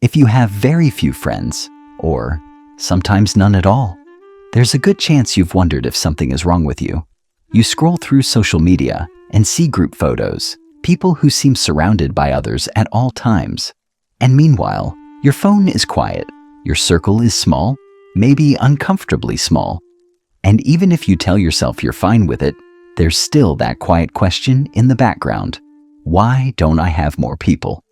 If you have very few friends, or sometimes none at all, there's a good chance you've wondered if something is wrong with you. You scroll through social media and see group photos, people who seem surrounded by others at all times. And meanwhile, your phone is quiet, your circle is small, maybe uncomfortably small. And even if you tell yourself you're fine with it, there's still that quiet question in the background. Why don't I have more people?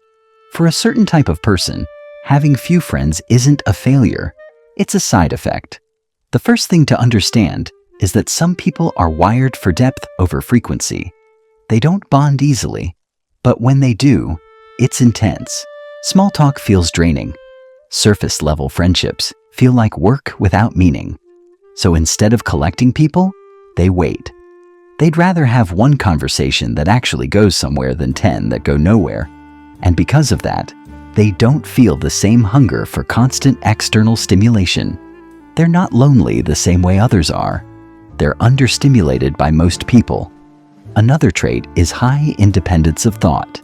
For a certain type of person, having few friends isn't a failure, it's a side effect. The first thing to understand is that some people are wired for depth over frequency. They don't bond easily, but when they do, it's intense. Small talk feels draining. Surface-level friendships feel like work without meaning. So instead of collecting people, they wait. They'd rather have one conversation that actually goes somewhere than 10 that go nowhere. And because of that, they don't feel the same hunger for constant external stimulation. They're not lonely the same way others are. They're understimulated by most people. Another trait is high independence of thought.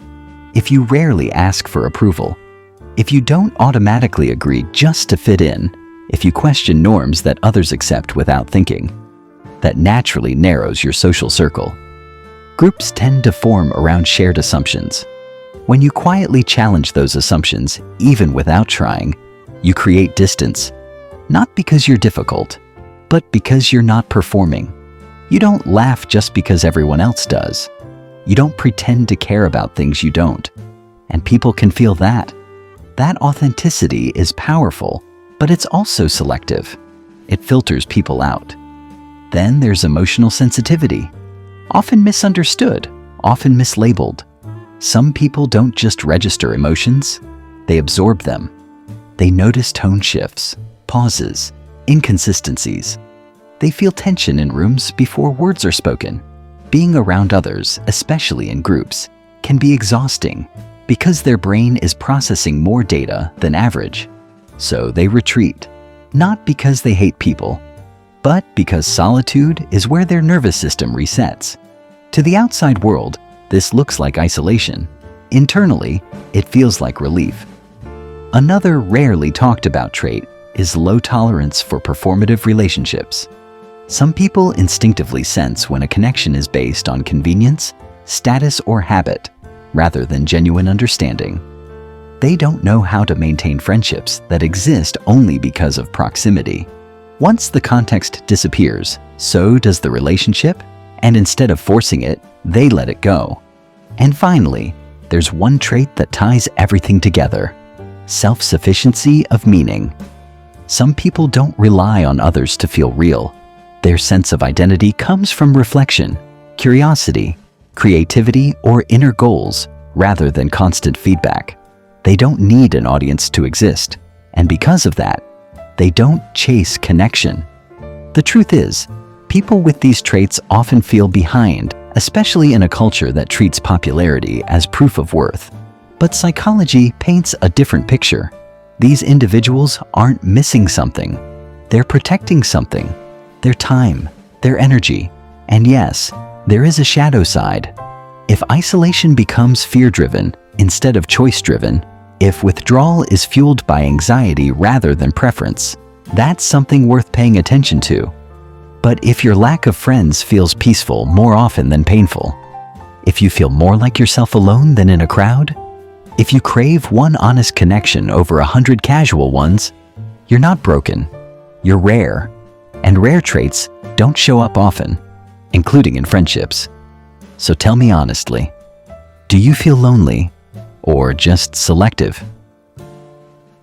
If you rarely ask for approval, if you don't automatically agree just to fit in, if you question norms that others accept without thinking, that naturally narrows your social circle. Groups tend to form around shared assumptions. When you quietly challenge those assumptions, even without trying, you create distance, not because you're difficult, but because you're not performing. You don't laugh just because everyone else does. You don't pretend to care about things you don't. And people can feel that. That authenticity is powerful, but it's also selective. It filters people out. Then there's emotional sensitivity, often misunderstood, often mislabeled. Some people don't just register emotions, they absorb them. They notice tone shifts, pauses, inconsistencies. They feel tension in rooms before words are spoken. Being around others, especially in groups, can be exhausting because their brain is processing more data than average. So they retreat, not because they hate people, but because solitude is where their nervous system resets. To the outside world, this looks like isolation. Internally, it feels like relief. Another rarely talked about trait is low tolerance for performative relationships. Some people instinctively sense when a connection is based on convenience, status, or habit, rather than genuine understanding. They don't know how to maintain friendships that exist only because of proximity. Once the context disappears, so does the relationship, and instead of forcing it, they let it go. And finally, there's one trait that ties everything together: self-sufficiency of meaning. Some people don't rely on others to feel real. Their sense of identity comes from reflection, curiosity, creativity, or inner goals, rather than constant feedback. They don't need an audience to exist, and because of that, they don't chase connection. The truth is, people with these traits often feel behind, especially in a culture that treats popularity as proof of worth. But psychology paints a different picture. These individuals aren't missing something. They're protecting something: their time, their energy. And yes, there is a shadow side. If isolation becomes fear-driven instead of choice-driven, if withdrawal is fueled by anxiety rather than preference, that's something worth paying attention to. But if your lack of friends feels peaceful more often than painful, if you feel more like yourself alone than in a crowd, if you crave one honest connection over 100 casual ones, you're not broken, you're rare. And rare traits don't show up often, including in friendships. So tell me honestly, do you feel lonely or just selective?